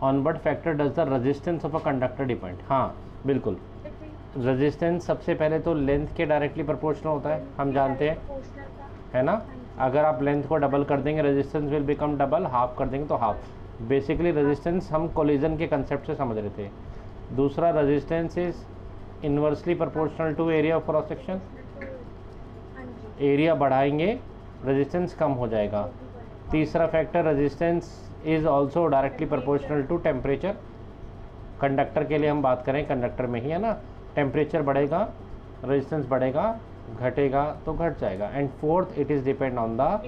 On what factor does the resistance of a conductor depend? हाँ बिल्कुल, resistance सबसे पहले तो लेंथ के डायरेक्टली प्रोपोर्शनल होता है, हम जानते हैं, है ना। अगर आप लेंथ को डबल कर देंगे resistance will become double, half कर देंगे तो हाफ। बेसिकली रेजिस्टेंस हम कोलिजन के कंसेप्ट से समझ रहे थे। दूसरा, resistance is inversely proportional to area of cross section. Area बढ़ाएंगे रेजिस्टेंस कम हो जाएगा। तीसरा factor, resistance is also directly proportional to temperature. Conductor के लिए हम बात करें, कंडक्टर में ही है ना, टेम्परेचर बढ़ेगा रेजिस्टेंस बढ़ेगा, घटेगा तो घट जाएगा। And fourth, it is depend on the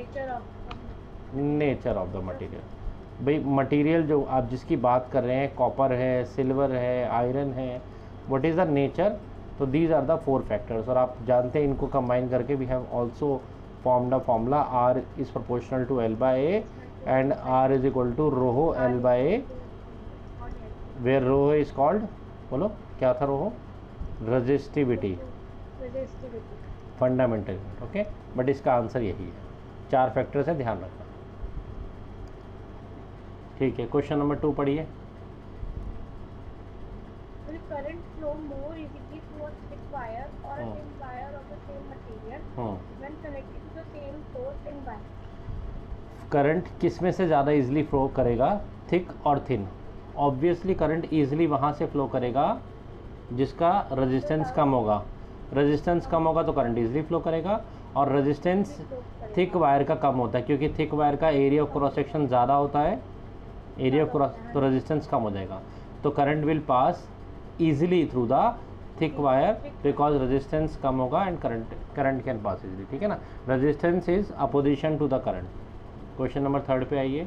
nature of the material. भाई मटेरियल जो आप जिसकी बात कर रहे हैं, कॉपर है, सिल्वर है, आयरन है, व्हाट इज़ द नेचर, तो दीज आर द 4 फैक्टर्स। और आप जानते हैं इनको कंबाइन करके we have also formed a formula, R is proportional to L by A and R is equal to rho L by A, where rho is called, बोलो क्या था rho? Resistivity, fundamental. Okay, but इसका answer यही है, 4 factors है, ध्यान रखना। ठीक है, क्वेश्चन नंबर 2 पढ़िए। Current flow more easily through a thick wire or a thin wire of the same material when connected to the same source in wire. Current किस में से ज़्यादा इजीली फ्लो करेगा, थिक और थिन? ऑब्वियसली करंट इजीली वहाँ से flow करेगा जिसका रेजिस्टेंस कम होगा। रेजिस्टेंस कम होगा तो करंट इजीली फ्लो करेगा, और रेजिस्टेंस थिक वायर का कम होता है क्योंकि थिक वायर का एरिया ऑफ क्रॉस सेक्शन ज़्यादा होता है, एरिया ऑफ क्रॉस, तो रेजिस्टेंस कम हो जाएगा। तो current will pass easily through the thick wire because resistance कम होगा and current can pass easily. ठीक है ना, resistance is opposition to the current. Question number 3 पे आइए।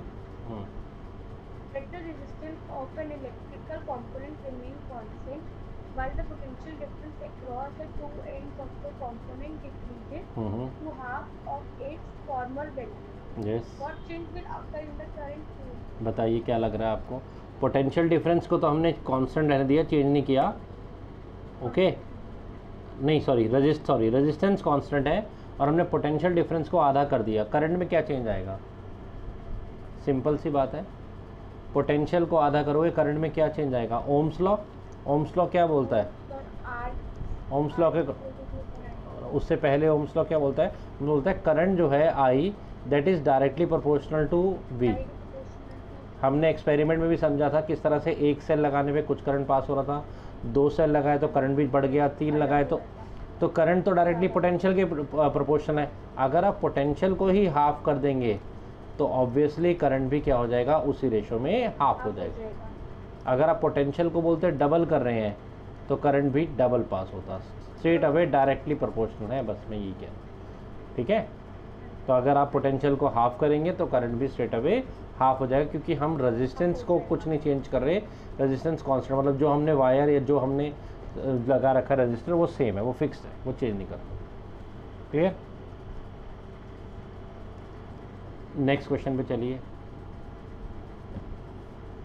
Let the resistance of an electrical component remain constant while the potential difference across the two ends of the component decreases to half of its former value. Yes. What change will occur in the current flow? बताइए क्या लग रहा है आपको? Potential difference को तो हमने constant रहने दिया, चेंज नहीं किया। ओके नहीं सॉरी रेजिस्टेंस कांस्टेंट है और हमने पोटेंशियल डिफरेंस को आधा कर दिया। करंट में क्या चेंज आएगा? सिंपल सी बात है, पोटेंशियल को आधा करोगे करंट में क्या चेंज आएगा? Ohm's law. ओम्स लॉ क्या बोलता है? ओम्स लॉ के उससे पहले ओम्स लॉ क्या बोलता है? बोलता है करंट जो है I that is directly proportional to V. हमने एक्सपेरिमेंट में भी समझा था किस तरह से एक सेल लगाने पे कुछ करंट पास हो रहा था, 2 सेल लगाए तो करंट भी बढ़ गया, 3 लगाए तो करंट तो डायरेक्टली पोटेंशियल के प्रोपोर्शन है। अगर आप पोटेंशियल को ही हाफ कर देंगे तो ऑब्वियसली करंट भी क्या हो जाएगा? उसी रेशो में हाफ हो जाएगा। अगर आप पोटेंशियल को बोलते हैं डबल कर रहे हैं तो करंट भी डबल पास होता, स्ट्रेट अवे डायरेक्टली प्रोपोर्शनल है, बस मैं यही कह रहा हूँ। ठीक है, तो अगर आप पोटेंशियल को हाफ करेंगे तो करंट भी स्ट्रेट अवे हाफ हो जाएगा क्योंकि हम रेजिस्टेंस को कुछ नहीं चेंज कर रहे, रेजिस्टेंस कांस्टेंट, मतलब जो हमने वायर या जो हमने लगा रखा है रजिस्टर वो सेम है, वो फिक्स्ड है, वो चेंज नहीं करता। क्लियर? नेक्स्ट क्वेश्चन पे चलिए।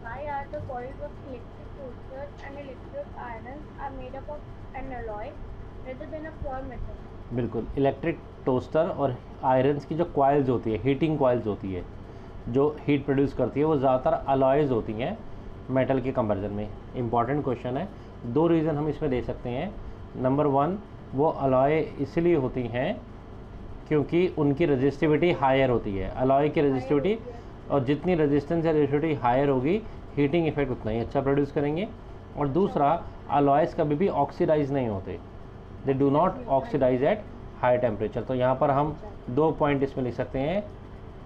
Why are the coils of electric toasters and electric irons are made up of an alloy rather than a pure metal? बिल्कुल, इलेक्ट्रिक टोस्टर और आयरन्स की जो कॉइल्स होती है, हीटिंग कॉइल्स होती है जो हीट प्रोड्यूस करती है, वो ज़्यादातर अलॉयज़ होती हैं मेटल के कंवर्जन में। इंपॉर्टेंट क्वेश्चन है, 2 रीज़न हम इसमें दे सकते हैं। नंबर 1, वो अलॉय इसलिए होती हैं क्योंकि उनकी रेजिस्टिविटी हायर होती है। अलॉय की रेजिस्टिविटी, और जितनी रेजिस्टेंस या रेजिस्टिविटी हायर होगी हीटिंग इफेक्ट उतना ही अच्छा प्रोड्यूस करेंगे। और दूसरा, अलॉयज़ कभी भी ऑक्सीडाइज नहीं होते, they do not oxidise at high temperature. तो यहाँ पर हम 2 पॉइंट इसमें लिख सकते हैं।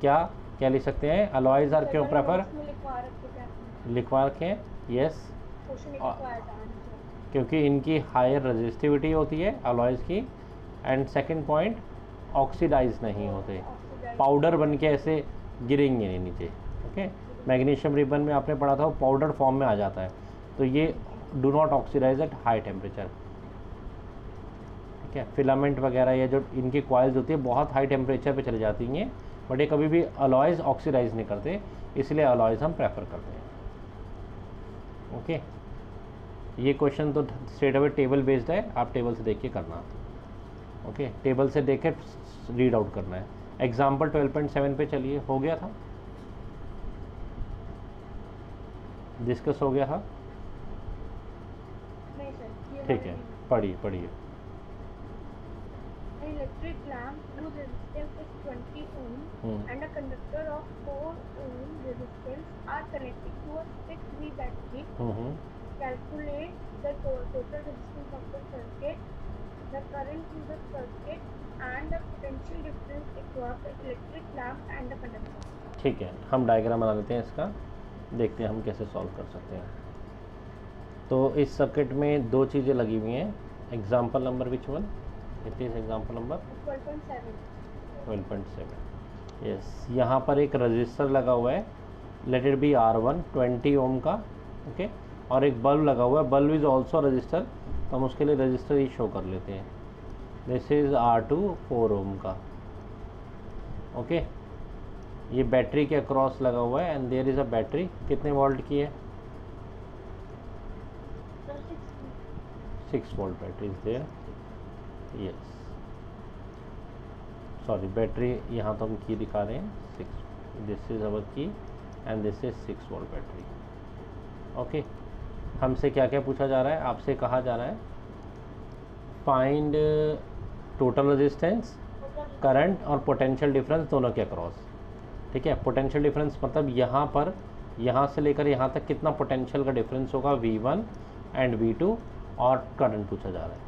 क्या लिख सकते हैं? अलॉयज आर क्यों प्रेफर, लिखवा रखें, यस, क्योंकि इनकी हायर रेजिस्टिविटी होती है अलॉयज की। एंड सेकंड पॉइंट, ऑक्सीडाइज नहीं होते, पाउडर बन के ऐसे गिरेंगे नहीं नीचे। ओके, मैग्नीशियम रिबन में आपने पढ़ा था वो पाउडर फॉर्म में आ जाता है, तो ये do not oxidise at high temperature. ठीक है, फिलामेंट वगैरह या जो इनकी कॉइल्स होती है बहुत हाई टेम्परेचर पे चले जाती हैं, बट ये कभी भी अलॉयज़ ऑक्सीडाइज नहीं करते, इसलिए अलॉयज़ हम प्रेफर करते हैं। ओके, ये क्वेश्चन तो स्ट्रेट अवे टेबल बेस्ड है, आप टेबल से देख के करना। ओके, टेबल से देख के रीड आउट करना है। एग्जाम्पल 12.7 पे चलिए, हो गया था। डिस्कस हो गया? हाँ नहीं सर, ये ठीक है, पढ़िए पढ़िए। An electric lamp whose resistance is 20 ohm and a conductor of 4 ohm resistance are connected to a 6V battery. Calculate the total resistance of the circuit, the current in the circuit, and the potential difference across the electric lamp and the conductor. ठीक है, हम diagram बना लेते हैं इसका, देखते हैं हम कैसे सॉल्व कर सकते हैं। तो इस सर्किट में दो चीज़ें लगी हुई हैं। Example number which one? It is example number 12.7। Yes, यहाँ पर एक रजिस्टर लगा हुआ है, लेट इट बी R1 20 ओम का, ओके, और एक बल्ब लगा हुआ है, बल्ब इज़ ऑल्सो रजिस्टर, तो हम उसके लिए रजिस्टर ही शो कर लेते हैं। दिस इज़ R2 4 ओम का, ओके। ये बैटरी के अक्रॉस लगा हुआ है and there is a battery, कितने वोल्ट की है? 6 volt battery is there. Yes, sorry, battery यहाँ तो हम की दिखा रहे हैं 6, दिस इज अवर की and this is 6 volt battery, okay. हमसे क्या क्या पूछा जा रहा है? आपसे कहा जा रहा है फाइंड टोटल रेजिस्टेंस, करंट और पोटेंशियल डिफरेंस दोनों के अक्रॉस, ठीक है। पोटेंशियल डिफरेंस मतलब यहाँ पर, यहाँ से लेकर यहाँ तक कितना पोटेंशियल का डिफरेंस होगा, V1 एंड V2, और करंट पूछा जा रहा है।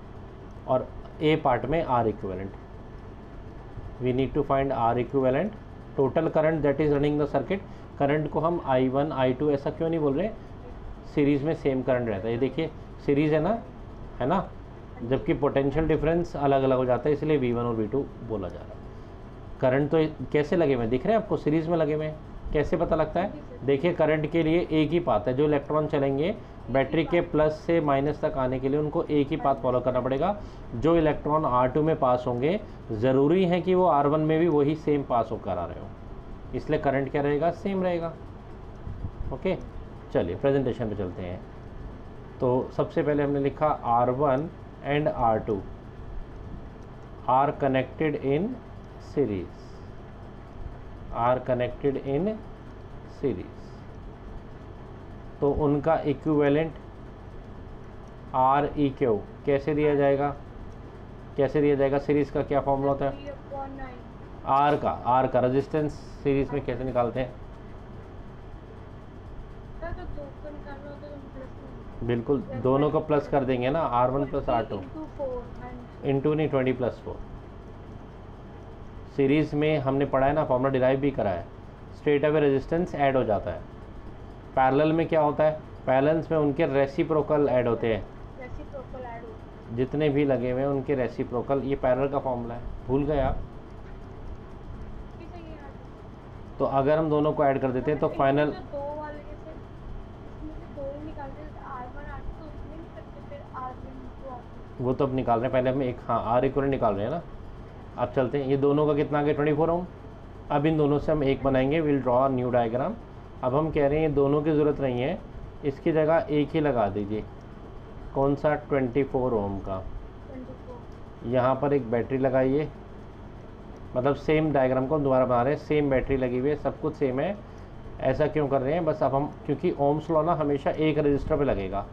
और ए पार्ट में R equivalent, we need to find R equivalent, total current that is running the circuit. Current को हम I1 I2 ऐसा क्यों नहीं बोल रहे? सीरीज़ में सेम करंट रहता है, ये देखिए सीरीज़ है ना, जबकि पोटेंशियल डिफरेंस अलग अलग हो जाता है, इसलिए V1 और V2 बोला जा रहा है। करंट तो कैसे लगे हुए दिख रहे हैं आपको? सीरीज़ में लगे हुए हैं। कैसे पता लगता है? देखिए, करंट के लिए एक ही पाथ है, जो इलेक्ट्रॉन चलेंगे बैटरी के प्लस से माइनस तक आने के लिए उनको एक ही पाथ फॉलो करना पड़ेगा। जो इलेक्ट्रॉन R2 में पास होंगे, ज़रूरी है कि वो R1 में भी वही सेम पास होकर आ रहे हो, इसलिए करंट क्या रहेगा? सेम रहेगा, ओके। चलिए प्रेजेंटेशन पे चलते हैं। तो सबसे पहले हमने लिखा R1 and R2 are connected in series, are connected in series, तो उनका इक्विवेलेंट REQ कैसे दिया जाएगा? कैसे दिया जाएगा? सीरीज का क्या फॉर्मूला होता है? आर का रेजिस्टेंस सीरीज में कैसे निकालते हैं? बिल्कुल, दोनों को प्लस कर देंगे ना, R1 प्लस R2 इंटू नहीं 20 + 4। सीरीज़ में हमने पढ़ा है ना, फॉर्मूला डिराइव भी करा है, स्ट्रेट अवे रेजिस्टेंस ऐड हो जाता है। पैरेलल में क्या होता है? पैरेलल में उनके रेसिप्रोकल ऐड होते हैं, जितने भी लगे हुए हैं उनके रेसिप्रोकल। ये पैरेलल का फॉर्मूला है, भूल गए आप? तो अगर हम दोनों को ऐड कर देते हैं तो फाइनल, वो तो अब निकाल रहे हैं, पहले हम एक R इक्विवेलेंट निकाल रहे हैं ना। अब चलते हैं, ये दोनों का कितना आ गया? 24 ओम। अब इन दोनों से हम एक बनाएंगे, विल ड्रॉ न्यू डायग्राम। अब हम कह रहे हैं दोनों की ज़रूरत नहीं है, इसकी जगह एक ही लगा दीजिए। कौन सा? 24 ओम का। यहाँ पर एक बैटरी लगाइए, मतलब सेम डायग्राम को हम दोबारा बना रहे हैं, सेम बैटरी लगी हुई है, सब कुछ सेम है। ऐसा क्यों कर रहे हैं? बस अब हम, क्योंकि ओम्स लॉ ना हमेशा एक रजिस्टर पे लगेगा,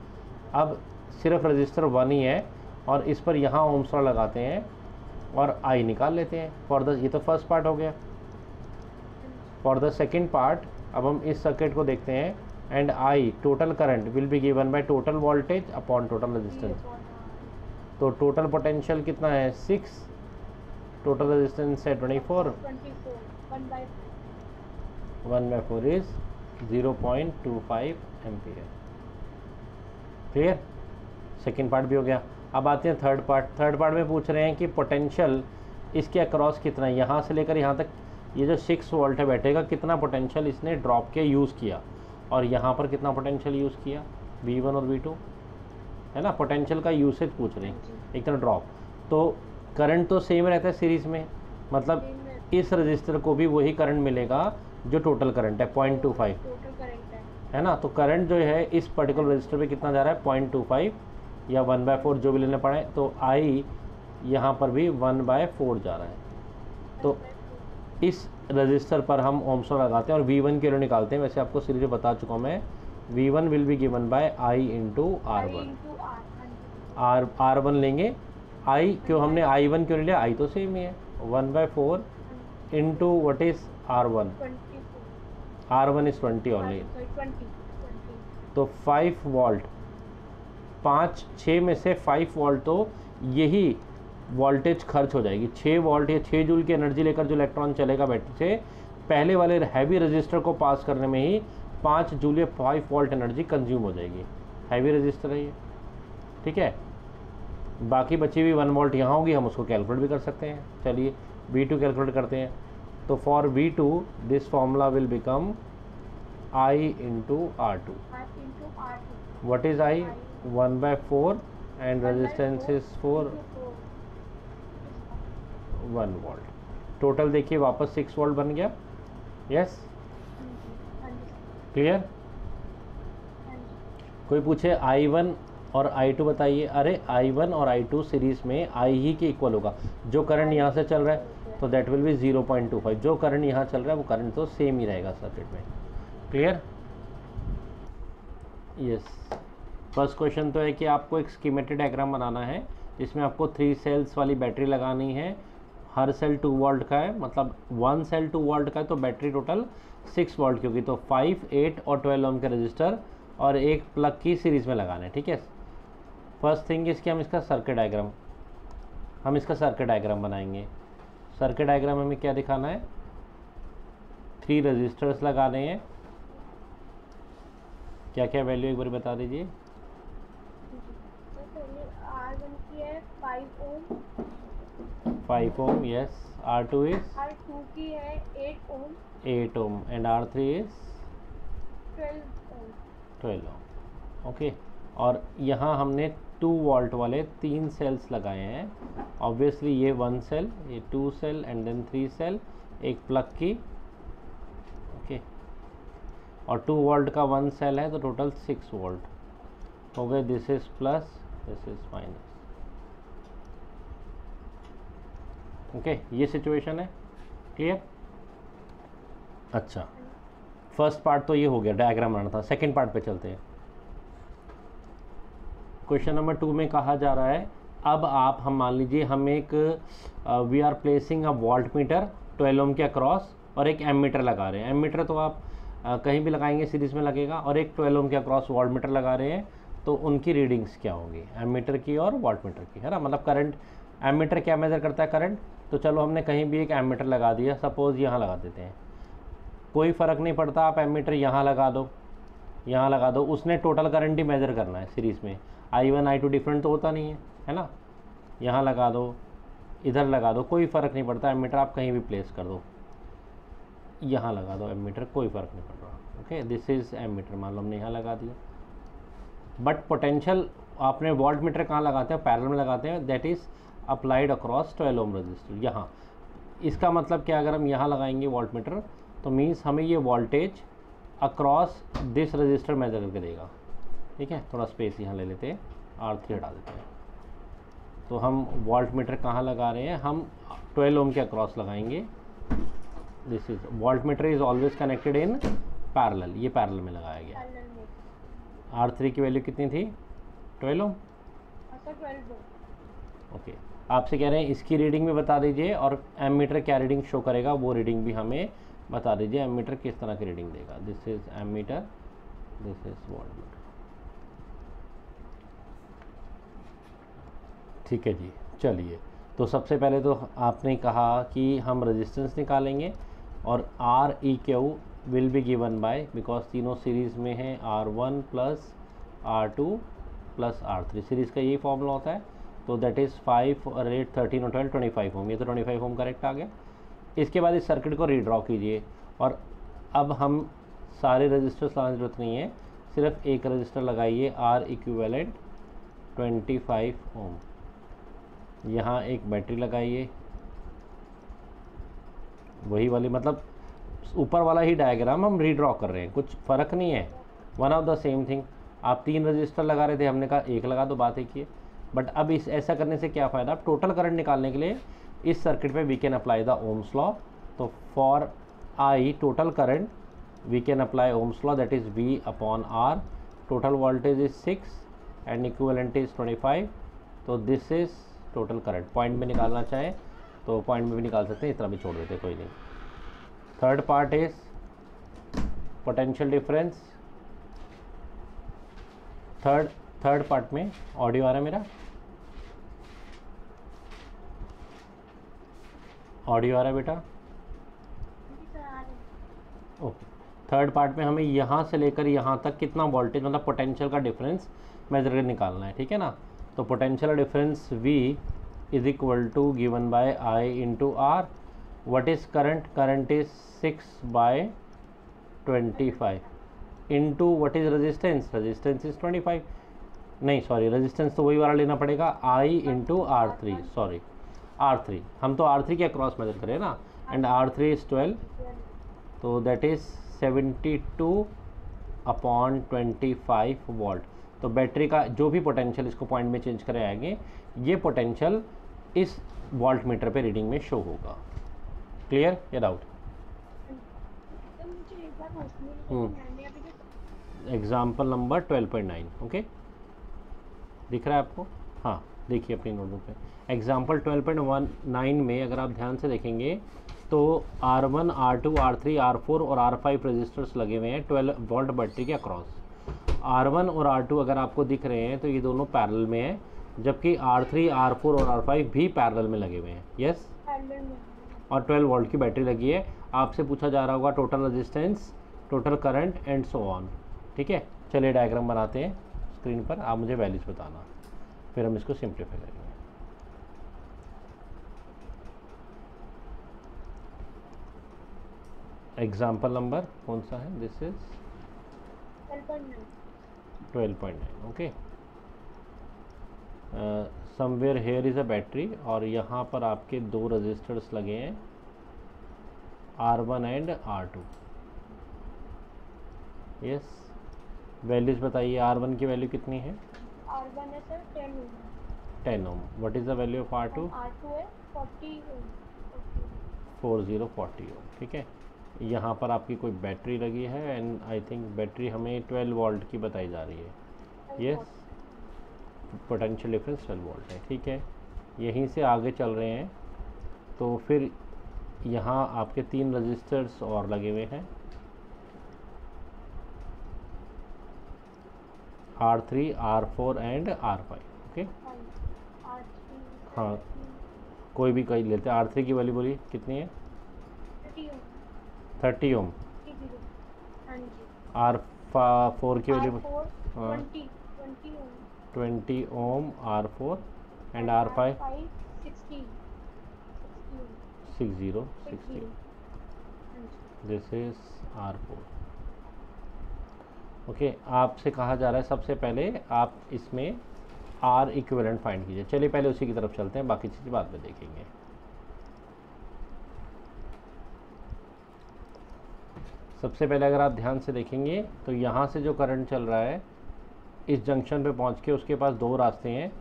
अब सिर्फ रजिस्टर 1 ही है, और इस पर यहाँ ओम्स लॉ लगाते हैं और I निकाल लेते हैं फॉर द, ये तो फर्स्ट पार्ट हो गया। फॉर द सेकेंड पार्ट अब हम इस सर्किट को देखते हैं, and I total current will be given by total voltage upon total resistance. तो टोटल पोटेंशियल कितना है? 6, टोटल रेजिस्टेंस है 24, 1/4 is 0.25 ampere. Clear? Second part भी हो गया। अब आते हैं थर्ड पार्ट। थर्ड पार्ट में पूछ रहे हैं कि पोटेंशियल इसके अक्रॉस कितना है, यहाँ से लेकर यहाँ तक, ये जो 6 वोल्ट है बैटरी का, कितना पोटेंशियल इसने ड्रॉप के यूज़ किया, और यहाँ पर कितना पोटेंशियल यूज़ किया, V1 और V2, है ना। पोटेंशियल का यूसेज पूछ रहे हैं, एक तरह ड्रॉप। तो करंट तो सेम रहता है सीरीज़ में, मतलब इस रजिस्टर को भी वही करंट मिलेगा जो टोटल करंट है, 0.25, है ना। तो करंट जो है इस पर्टिकुलर रजिस्टर पे कितना जा रहा है? 0.25 या 1/4 जो भी लेने पड़े। तो I यहाँ पर भी 1/4 जा रहा है। तो इस रजिस्टर पर हम ओम्स लॉ लगाते हैं और V1 की वैल्यू निकालते हैं। वैसे आपको सीरीज में बता चुका हूँ मैं, V1 will be given by I into R1। R1 लेंगे, I क्यों हमने I1 क्यों नहीं लिया, I तो सेम ही है, 1/4 into what is R1, R1 is 20 only, तो 5 वोल्ट, 6 में से 5 वोल्ट तो यही वोल्टेज खर्च हो जाएगी। 6 वोल्ट या 6 जूल की एनर्जी लेकर जो इलेक्ट्रॉन चलेगा बैटरी से, पहले वाले हैवी रजिस्टर को पास करने में ही 5 जूल या 5 वोल्ट एनर्जी कंज्यूम हो जाएगी। हैवी रजिस्टर है ये, ठीक है। बाकी बची हुई 1 वोल्ट यहाँ होगी, हम उसको कैलकुलेट भी कर सकते हैं। चलिए V2 कैलकुलेट करते हैं। तो for V2 this formula will become I into R2। What is I? 1/4 and resistance is 1 volt. Total देखिए वापस 6 वोल्ट बन गया। Yes, clear. कोई पूछे I1 और I2 बताइए, अरे I1 और I2 सीरीज में I ही के इक्वल होगा। जो करंट यहाँ से चल रहा है तो दैट विल बी 0.25, जो करंट यहाँ चल रहा है वो करंट तो सेम ही रहेगा सर्किट में। क्लियर। यस, फर्स्ट क्वेश्चन तो है कि आपको एक स्कीमेटिक डायग्राम बनाना है जिसमें आपको 3 सेल्स वाली बैटरी लगानी है। हर सेल 2 वोल्ट का है, मतलब 1 सेल 2 वोल्ट का है, तो बैटरी टोटल 6 वोल्ट की होगी। तो 5, 8 और 12 ओम के रजिस्टर और एक प्लग की सीरीज़ में लगाना है, ठीक है। फर्स्ट थिंग इसकी हम इसका सर्किट डायग्राम बनाएंगे। सर्किट डायग्राम हमें क्या दिखाना है, 3 रजिस्टर्स लगाने हैं। क्या क्या वैल्यू एक बार बता दीजिए। R1 की है 5 ओम, यस। R2 की है 8 ohm and R3 is 12 ohm. Okay, और यहाँ हमने 2 वोल्ट वाले 3 सेल्स लगाए हैं। ऑब्वियसली ये 1 सेल, ये 2 सेल एंड देन 3 सेल, एक प्लग की। ओके, और 2 वोल्ट का 1 सेल है तो टोटल 6 वोल्ट हो गए। This is plus, this is minus. Okay, ये सिचुएशन है। क्लियर। अच्छा, फर्स्ट पार्ट तो ये हो गया, डायग्राम बनाना था। सेकेंड पार्ट पे चलते हैं। क्वेश्चन नंबर 2 में कहा जा रहा है, अब आप हम मान लीजिए हम एक we are placing a volt meter 12 ohm के अक्रॉस और एक एमीटर लगा रहे हैं। एमीटर तो आप कहीं भी लगाएंगे, सीरीज में लगेगा, और एक 12 ओम के अक्रॉस वोल्ट मीटर लगा रहे हैं। तो उनकी रीडिंग्स क्या होंगी, एमीटर की और वोल्ट मीटर की, है ना। मतलब करंट, एमीटर क्या मेज़र करता है, करंट। तो चलो हमने कहीं भी एक एमीटर लगा दिया, सपोज़ यहाँ लगा देते हैं, कोई फ़र्क नहीं पड़ता। आप एमीटर यहाँ लगा दो, यहाँ लगा दो, उसने टोटल करंट ही मेज़र करना है सीरीज़ में। I1 I2 डिफरेंट तो होता नहीं है ना। यहाँ लगा दो, इधर लगा दो, कोई फ़र्क नहीं पड़ता। एमीटर आप कहीं भी प्लेस कर दो, यहाँ लगा दो एमीटर, कोई फ़र्क नहीं पड़ रहा। ओके, दिस इज़ एमीटर, मान लो हमने यहाँ लगा दिया। बट पोटेंशियल आपने वोल्ट मीटर कहाँ लगाते हैं, पैरेलल में लगाते हैं, that is applied across 12 ohm resistor. यहाँ इसका मतलब क्या, अगर हम यहाँ लगाएंगे वोल्ट मीटर तो मीन्स हमें ये voltage across this resistor measure करके देगा। ठीक है, थोड़ा स्पेस यहाँ ले लेते हैं, R3 हटा देते हैं। तो हम वोल्ट मीटर कहाँ लगा रहे हैं, हम 12 ओम के अक्रॉस लगाएंगे। This is volt metre is always connected in parallel, ये पैरेलल में लगाया गया। R3 की वैल्यू कितनी थी, 12 ओम। ओके, आपसे कह रहे हैं इसकी रीडिंग भी बता दीजिए और एमीटर क्या रीडिंग शो करेगा वो रीडिंग भी हमें बता दीजिए। एमीटर किस तरह की रीडिंग देगा। This is ammeter, this is volt meter. ठीक है जी, चलिए। तो सबसे पहले तो आपने कहा कि हम रेजिस्टेंस निकालेंगे और R E Q will be given bye, because तीनों सीरीज़ में है, R1 plus R2 plus R3। Series का यही फॉर्मूला होता है। तो दैट इज़ 5 और 8 13 और 12 25 ओम। ये तो 25 ओम करेक्ट आ गया। इसके बाद इस सर्किट को रीड्रॉ कीजिए और अब हम सारे रजिस्टर्स लगाने की जरूरत नहीं है, सिर्फ एक रजिस्टर लगाइए, R इक्विवेलेंट 25 ओम। यहाँ एक बैटरी लगाइए, वही वाली, मतलब ऊपर वाला ही डायग्राम हम रीड्रॉ कर रहे हैं, कुछ फ़र्क नहीं है, one of the same thing. आप 3 रजिस्टर लगा रहे थे, हमने कहा एक लगा दो, बात एक ही है। बट अब इस ऐसा करने से क्या फ़ायदा, आप टोटल करंट निकालने के लिए इस सर्किट पे we can apply the Ohm's law. तो for I total current we can apply Ohm's law, that is V upon R. Total voltage is 6 and equivalent is 25. तो this is total current. Point में निकालना चाहे तो point में भी निकाल सकते हैं, इतना भी छोड़ देते, कोई नहीं. Third part is potential difference. Third part में ऑडियो आ रहा है मेरा? ऑडियो आ रहा है बेटा? ओके. थर्ड पार्ट में हमें यहाँ से लेकर यहाँ तक कितना वोल्टेज मतलब पोटेंशियल का डिफरेंस मेजर कर निकालना है, ठीक है ना. तो potential difference V is equal to given by I into R. What is current? Current is 6/25 into what is resistance? Resistance is 25. नहीं सॉरी, रेजिस्टेंस तो वही वाला लेना पड़ेगा, I into R3. Sorry R3, हम तो R3 के अक्रॉस मेजर करें ना. एंड R3 इज 12, तो दैट इज 72/25 वोल्ट. तो बैटरी का जो भी पोटेंशियल इसको पॉइंट में चेंज करे आएंगे, ये पोटेंशियल इस वोल्ट मीटर पे रीडिंग में शो होगा. क्लियर या डाउट? Example number 12.9. ओके, दिख रहा है आपको? हाँ, देखिए अपनी नोटबुक पे. एग्जाम्पल 12.19 में अगर आप ध्यान से देखेंगे तो R1, R2, R3, R4 और R5 रजिस्टर्स लगे हुए हैं 12 वोल्ट बैटरी के अक्रॉस. R1 और R2 अगर आपको दिख रहे हैं तो ये दोनों पैरेलल में हैं, जबकि R3, R4 और R5 भी पैरेलल में लगे हुए हैं. यस, और 12 वोल्ट की बैटरी लगी है. आपसे पूछा जा रहा होगा total resistance, total current and so on. ठीक है, चलिए डायग्राम बनाते हैं स्क्रीन पर, आप मुझे वैल्यूज बताना, फिर हम इसको सिंप्लीफाई करेंगे. एग्जाम्पल नंबर कौन सा है? This is 12.9. Okay, somewhere here is a battery और यहाँ पर आपके दो रजिस्टर्स लगे हैं R1 and R2. Yes, values बताइए. R1 की वैल्यू कितनी है? R1 है sir 10 ohm. What is the value of R2? R2 है 40 ओम. 40 ओम. ठीक है, यहाँ पर आपकी कोई बैटरी लगी है एंड आई थिंक बैटरी हमें 12 वोल्ट की बताई जा रही है. यस, पोटेंशियल डिफरेंस 12 वोल्ट है. ठीक है, यहीं से आगे चल रहे हैं तो फिर यहाँ आपके 3 रजिस्टर्स और लगे हुए हैं R3, R4 and R5. Okay, हाँ, कोई भी कहीं लेते हैं. R3 की वैल्यू बोलिए कितनी है? 30 ओम. R4 की value 20 ohm R4 and R5 60. This is R4. Okay, आपसे कहा जा रहा है सबसे पहले आप इसमें R इक्विवेलेंट फाइंड कीजिए. चलिए पहले उसी की तरफ चलते हैं, बाकी चीज़ बाद में देखेंगे. सबसे पहले अगर आप ध्यान से देखेंगे तो यहाँ से जो करंट चल रहा है इस जंक्शन पे पहुँच के उसके पास दो रास्ते हैं.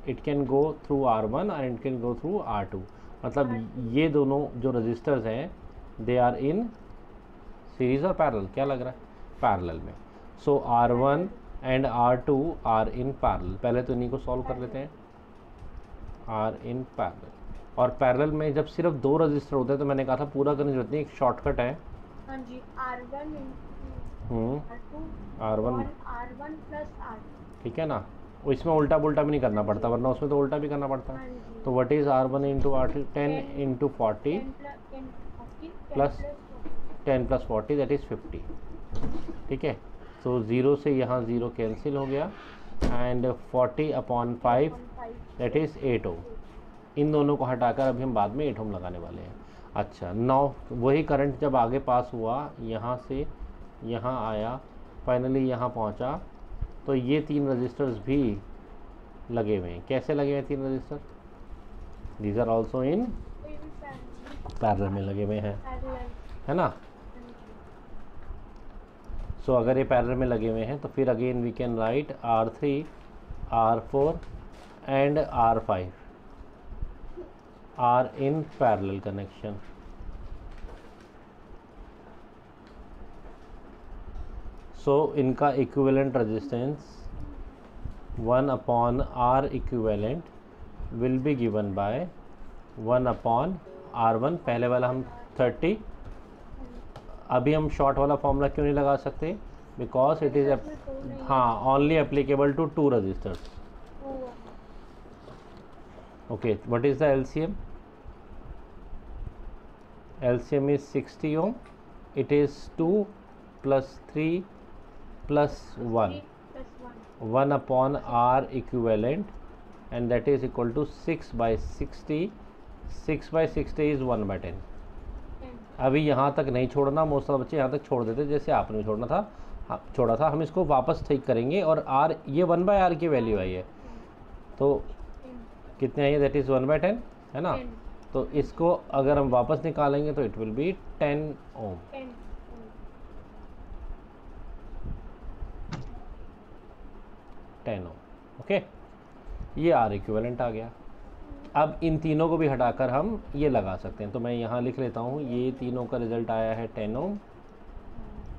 It can go through R1 और it can go through R2. मतलब ये दोनों जो रजिस्टर्स हैं दे आर इन सीरीज और पैरेलल. क्या लग रहा है? पैरेलल में. So R1 and R2 are in parallel. पहले तो इन्हीं को सॉल्व कर लेते हैं. Are in parallel. और पैरेलल में जब सिर्फ दो रजिस्टर होते हैं तो मैंने कहा था पूरा करने की जरूरत नहीं, एक शॉर्टकट है. हाँ जी, R1 प्लस R. ठीक है ना, इसमें उल्टा पुल्टा भी नहीं करना पड़ता, वरना उसमें तो उल्टा भी करना पड़ता. तो what is R1 into R2? 10 into 40 plus 10 plus 40 that is 50. ठीक है, तो 0 से यहाँ 0 कैंसिल हो गया एंड 40/5 दैट इज़ 8 ओम. इन दोनों को हटाकर अभी हम बाद में 8 ओम लगाने वाले हैं. अच्छा, 9 वही करंट जब आगे पास हुआ यहाँ से यहाँ आया, फाइनली यहाँ पहुँचा, तो ये 3 रजिस्टर्स भी लगे हुए हैं. कैसे लगे हुए हैं 3 resistor? These are also in parallel में लगे हुए हैं, है ना. सो अगर ये पैरेलल में लगे हुए हैं तो फिर again we can write R3, R4 and R5 are in parallel connection. So इनका equivalent resistance 1 upon R equivalent will be given by 1 upon R1, पहले वाला हम 30। अभी हम शॉर्ट वाला फॉर्मूला क्यों नहीं लगा सकते? बिकॉज इट इज़ हाँ only applicable to 2 resistors. Okay, what is the LCM? LCM is 60 ohm. It is 2 plus 3 plus 1. 1 upon R equivalent, and that is equal to 6 by 60. 6 by 60 is 1 by 10. अभी यहाँ तक नहीं छोड़ना, most of बच्चे यहाँ तक छोड़ देते जैसे आपने भी छोड़ना था, छोड़ा था। हम इसको वापस ठीक करेंगे और R ये 1 by R की वैल्यू आई है, तो कितने आई है? दैट इज़ 1 by 10 है ना। तो इसको अगर हम वापस निकालेंगे तो it will be 10 ohm. 10 ohm. Okay, ये आर इक्विवेलेंट आ गया। अब इन तीनों को भी हटाकर हम ये लगा सकते हैं, तो मैं यहाँ लिख लेता हूँ, ये तीनों का रिजल्ट आया है 10 ओम।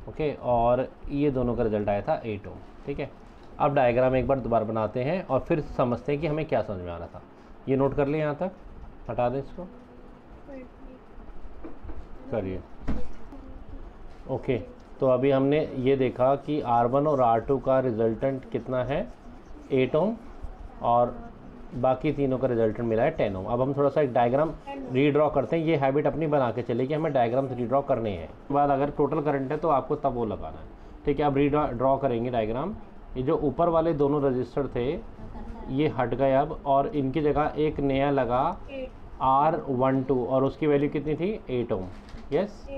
ओके, और ये दोनों का रिजल्ट आया था 8 ओम। ठीक है, अब डायग्राम एक बार दोबारा बनाते हैं और फिर समझते हैं कि हमें क्या समझ में आ रहा था। ये नोट कर लें, यहाँ तक हटा दें इसको, करिए। ओके, तो अभी हमने ये देखा कि R1 और R2 का रिजल्टेंट कितना है? 8 ओम, और बाकी तीनों का रिजल्टेंट मिला है 10 ओम। अब हम थोड़ा सा एक डायग्राम रीड्रॉ करते हैं। ये हैबिट अपनी बना के चलिए कि हमें डायग्राम रीड्रॉ करने हैं। बाद अगर टोटल करंट है तो आपको तब वो लगाना है। ठीक है, अब ड्रॉ करेंगे डायग्राम। ये जो ऊपर वाले दोनों रजिस्टर थे ये हट गए अब, और इनकी जगह एक नया लगा R12, और उसकी वैल्यू कितनी थी? 8 ओम। यस,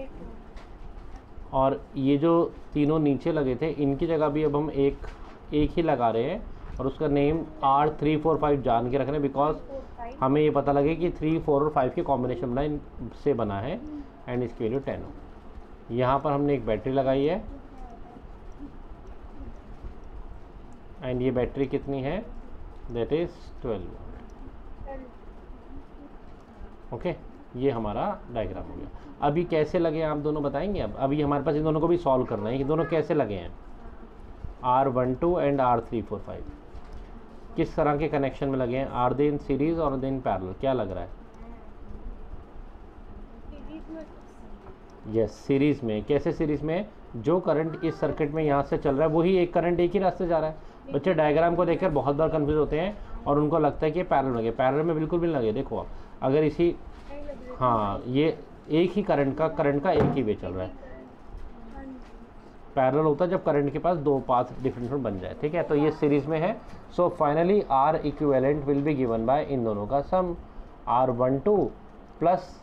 और ये जो तीनों नीचे लगे थे इनकी जगह भी अब हम एक ही लगा रहे हैं, और उसका नेम R3 4 5 जान के रख रहे हैं, बिकॉज हमें ये पता लगे कि 3 4 और 5 के कॉम्बिनेशन बना से बना है, एंड इसकी वैल्यू 10 ओम। यहाँ पर हमने एक बैटरी लगाई है, एंड ये बैटरी कितनी है? That is 12 volt. ओके, ये हमारा डायग्राम हो गया। अभी कैसे लगे आप दोनों बताएंगे? अब अभी हमारे पास इन दोनों को भी सॉल्व करना है कि दोनों कैसे लगे हैं। R12 एंड R3 4 5 किस तरह के कनेक्शन में लगे हैं? आर दे इन सीरीज और दे इन पैरेलल? क्या लग रहा है? यस, सीरीज में। कैसे सीरीज में? जो करंट इस सर्किट में यहाँ से चल रहा है वही एक करंट एक ही रास्ते जा रहा है। बच्चे डायग्राम को देखकर बहुत बार कंफ्यूज होते हैं और उनको लगता है कि पैरेलल लगे। पैरेलल में बिल्कुल भी नहीं लगे। देखो आप, अगर इसी हाँ, ये एक ही करंट का एक ही वे चल रहा है। पैरेलल होता है जब करंट के पास दो पाथ डिफरेंट बन जाए। ठीक है, तो ये सीरीज में है। So finally R equivalent will be given by इन दोनों का sum, R12 plus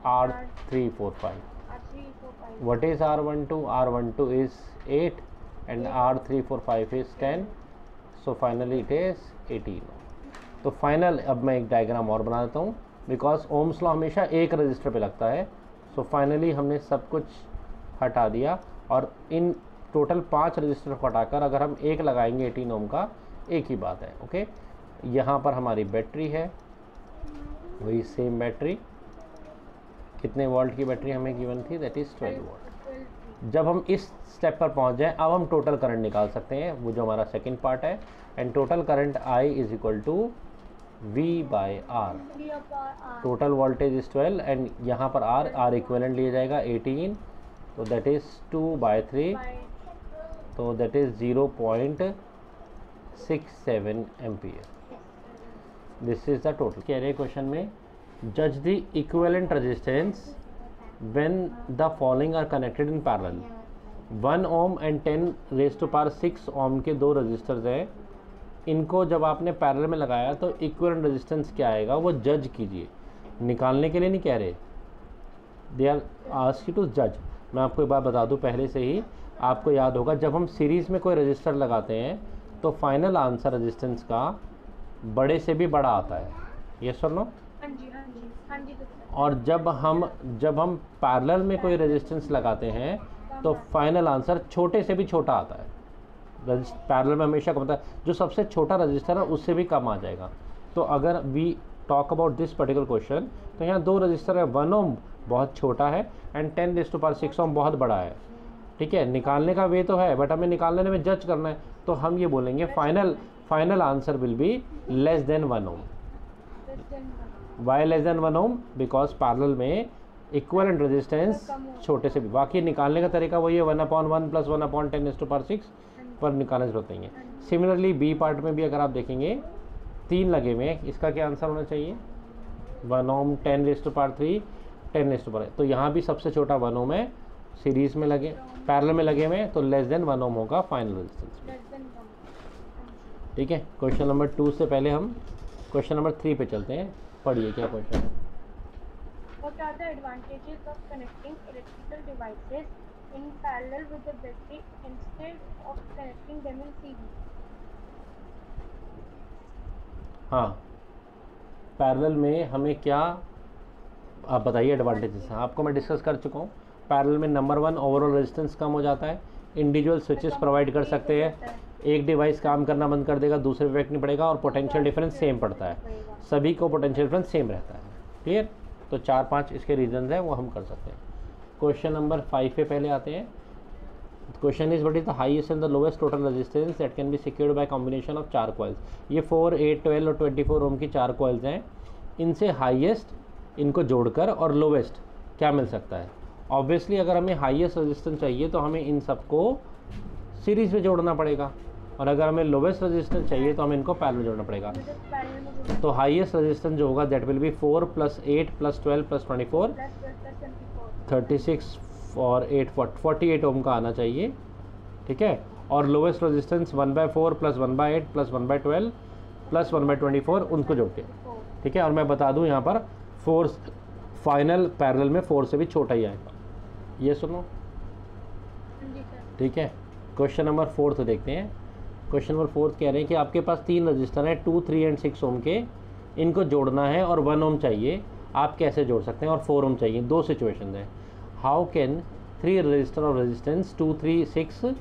R3 4 5। What is R12? R12 is 8 and R3 4 5 is 10. So finally it is 18. तो फाइनल अब मैं एक डायग्राम और बना देता हूँ, बिकॉज ओम्स लॉ हमेशा एक रजिस्टर पे लगता है। सो फाइनली हमने सब कुछ हटा दिया, और इन टोटल 5 रजिस्टर को हटाकर अगर हम एक लगाएंगे 18 ओम का, एक ही बात है। ओके, यहाँ पर हमारी बैटरी है, वही सेम बैटरी। कितने वोल्ट की बैटरी हमें गिवन थी? That is 12 volt. जब हम इस स्टेप पर पहुंच जाएं, अब हम टोटल करंट निकाल सकते हैं, वो जो हमारा सेकंड पार्ट है। And total current I is equal to V by R. Total voltage is 12, and यहाँ पर R इक्विवेलेंट लिया जाएगा 18, तो दैट इज़ 2 बाई 3, तो that is 0.67 ampere. This is the total. कह रहे क्वेश्चन में, जज the equivalent resistance when the following are connected in parallel। 1 ohm and 10 raise to power 6 ohm के दो रजिस्टर्स हैं। इनको जब आपने पैरेलल में लगाया तो इक्विवेलेंट रेजिस्टेंस क्या आएगा वो जज कीजिए। निकालने के लिए नहीं कह रहे, they are ask you to जज। मैं आपको एक बात बता दूं पहले से ही, आपको याद होगा जब हम सीरीज़ में कोई रजिस्टर लगाते हैं तो फाइनल आंसर रेजिस्टेंस का बड़े से भी बड़ा आता है। यस और नो? हाँ जी, हाँ जी, हाँ जी। और जब हम पैरेलल में कोई रेजिस्टेंस लगाते हैं तो फाइनल आंसर छोटे से भी छोटा आता है। पैरेलल में हमेशा कम होता है, जो सबसे छोटा रजिस्टर है उससे भी कम आ जाएगा। तो अगर we talk about this particular question, तो यहाँ दो रजिस्टर है, 1 ओम बहुत छोटा है एंड 10 रेज़ टू पावर 6 ओम बहुत बड़ा है। ठीक है, निकालने का वे तो है बट हमें निकालने में जज करना है, तो हम ये बोलेंगे final answer will be less than 1 ohm. Why less than 1 ohm? Because parallel में इक्विवेलेंट रेजिस्टेंस छोटे से भी, बाकी निकालने का तरीका वही है 1/1 + 1/10⁻⁶ पर निकालने जरूरत नहीं है। सिमिलरली बी पार्ट में भी अगर आप देखेंगे 3 लगे हुए हैं, इसका क्या आंसर होना चाहिए? 1 ओम 10⁻3 10⁻, तो यहाँ भी सबसे छोटा 1 ओम है, सीरीज़ में लगे पैरेलल में लगे हुए हैं, तो लेस देन 1 ओम होगा फाइनल रेजिस्टेंस। ठीक है, क्वेश्चन नंबर 2 से पहले हम क्वेश्चन नंबर 3 पे चलते हैं। पढ़िए क्या क्वेश्चन है। What are the advantages of connecting electrical devices in parallel with the battery instead of connecting them in series? हाँ, पैरेलल में हमें क्या, आप बताइए एडवांटेजेस। आपको मैं डिस्कस कर चुका हूँ। पैरेलल में नंबर 1 ओवरऑल रेजिस्टेंस कम हो जाता है, इंडिविजुअल स्विचेस प्रोवाइड कर सकते हैं, एक डिवाइस काम करना बंद कर देगा, दूसरे पे इफेक्ट नहीं पड़ेगा, और पोटेंशियल डिफरेंस सेम पड़ता है, सभी को पोटेंशियल डिफरेंस सेम रहता है। क्लियर? तो 4-5 इसके रीजंस हैं, वो हम कर सकते हैं। क्वेश्चन नंबर 5 पे पहले आते हैं। Question is what is the highest and the lowest total resistance that can be secured by combination of 4 coils. ये 4, 8, 12 और 24 ओम की 4 कॉइल्स हैं। इनसे हाईएस्ट इनको जोड़कर और लोवेस्ट क्या मिल सकता है? ऑब्वियसली अगर हमें हाईएस्ट रेजिस्टेंस चाहिए तो हमें इन सबको सीरीज में जोड़ना पड़ेगा, और अगर हमें लोवेस्ट रेजिस्टेंस चाहिए तो हमें इनको पैरेलल में जोड़ना पड़ेगा। तो हाईएस्ट रेजिस्टेंस जो होगा दैट विल बी 4 + 8 + 12 + 24 36 और 8 48 ओम का आना चाहिए। ठीक है, और लोवेस्ट रेजिस्टेंस 1/4 + 1/8 + 1/12 + 1/24 उनको जोड़ के। ठीक है, और मैं बता दूं यहाँ पर 4 फाइनल पैरेलल में 4 से भी छोटा ही आएगा, ये सुनो। ठीक है, क्वेश्चन नंबर 4 देखते हैं। क्वेश्चन नंबर 4 कह रहे हैं कि आपके पास 3 रजिस्टर हैं 2, 3 एंड 6 ओम के, इनको जोड़ना है और 1 ओम चाहिए, आप कैसे जोड़ सकते हैं? और 4 ओम चाहिए। 2 सिचुएशन हैं। How can 3 resistor of resistance 2, 3, 6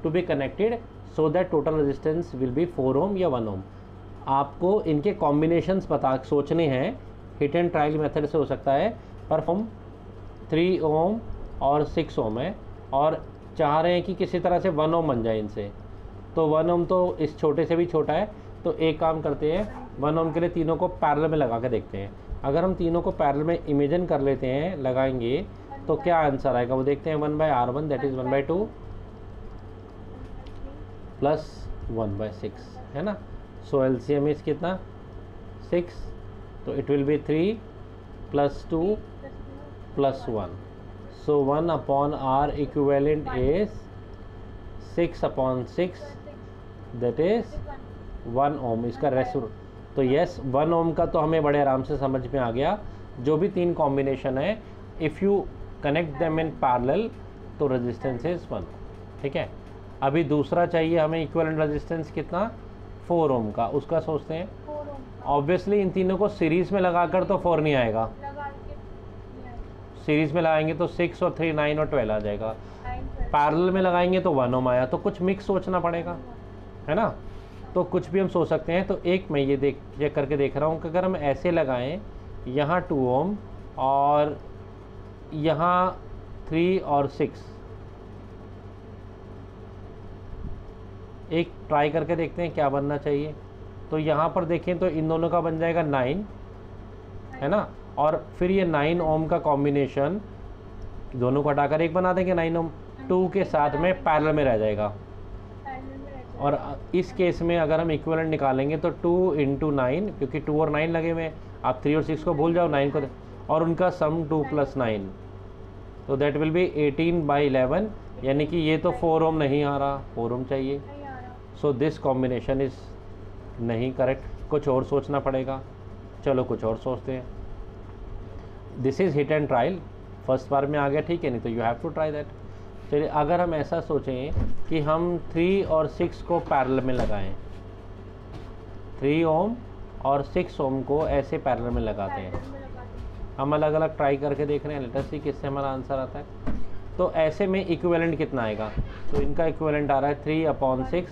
to be connected so that total resistance will be 4 ohm या 1 ओम? आपको इनके कॉम्बिनेशंस पता सोचने हैं। हिट एंड ट्रायल मेथड से हो सकता है, पर हम 3 ओम और 6 ओम है और चाह रहे हैं कि किसी तरह से 1 ओम बन जाए इनसे, तो 1 ओम तो इस छोटे से भी छोटा है। तो एक काम करते हैं, 1 ओम के लिए तीनों को पैरेलल में लगा के देखते हैं। अगर हम तीनों को पैरेलल में इमेजिन कर लेते हैं, लगाएंगे, तो क्या आंसर आएगा वो देखते हैं। 1/R1 दैट इज़ 1/2 प्लस 1/6 है ना। सो एलसीएम इज कितना? 6, तो it will B 3 + 2 + 1। So 1/R equivalent is 6/6 that is 1 ओम। इसका रेशो तो यस 1 ओम का तो हमें बड़े आराम से समझ में आ गया। जो भी 3 कॉम्बिनेशन है, if you connect them in parallel तो रेजिस्टेंस इज 1। ठीक है, अभी दूसरा चाहिए हमें इक्विवेलेंट रेजिस्टेंस कितना? 4 ओम का। उसका सोचते हैं। ऑब्वियसली इन तीनों को सीरीज़ में लगाकर तो 4 नहीं आएगा, सीरीज़ में लगाएंगे तो 6 और 3 9 और 12 आ जाएगा। पैरेलल में लगाएंगे तो 1 ओम आया, तो कुछ मिक्स सोचना पड़ेगा, है ना। तो कुछ भी हम सोच सकते हैं। तो एक मैं ये चेक करके देख रहा हूँ कि अगर हम ऐसे लगाएं, यहाँ 2 ओम और यहाँ 3 और 6, एक ट्राई करके देखते हैं क्या बनना चाहिए। तो यहाँ पर देखें तो इन दोनों का बन जाएगा 9, है ना, और फिर ये 9 ओम का कॉम्बिनेशन दोनों को हटाकर एक बना देंगे 9 ओम, 2 के साथ में पैरेलल में रह जाएगा। और इस केस में अगर हम इक्विवेलेंट निकालेंगे तो 2 × 9, क्योंकि 2 और 9 लगे हुए, आप 3 और 6 को भूल जाओ, 9 को, और उनका सम 2 + 9, तो दैट विल बी 18/11, यानी कि ये तो 4 ओम नहीं आ रहा, 4 ओम चाहिए। सो दिस कॉम्बिनेशन इज नहीं करेक्ट, कुछ और सोचना पड़ेगा। चलो कुछ और सोचते हैं। This is hit and trial, first बार में आ गया, ठीक है, नहीं तो you have to try that. चलिए अगर हम ऐसा सोचें कि हम 3 और 6 को पैरेलल में लगाएं, 3 ओम और 6 ओम को ऐसे पैरेलल में लगाते हैं। हम अलग अलग ट्राई करके देख रहे हैं, लेट अस सी किससे हमारा आंसर आता है। तो ऐसे में इक्विवेलेंट कितना आएगा? तो इनका इक्विवेलेंट आ रहा है 3/6,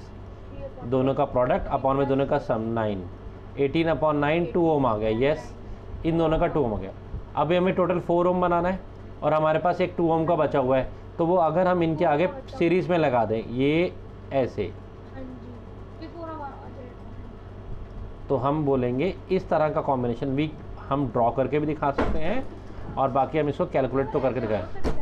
दोनों का प्रोडक्ट अपॉन में दोनों का सम 9, 18/9 2 ओम आ गया। यस, इन दोनों का 2 ओम आ गया। अभी हमें टोटल 4 ओम बनाना है और हमारे पास एक 2 ओम का बचा हुआ है, तो वो अगर हम इनके आगे सीरीज़ में लगा दें ये ऐसे, हाँ जी, ये पूरा आ जाएगा। तो हम बोलेंगे इस तरह का कॉम्बिनेशन भी हम ड्रॉ करके भी दिखा सकते हैं और बाकी हम इसको कैलकुलेट तो करके दिखाएं।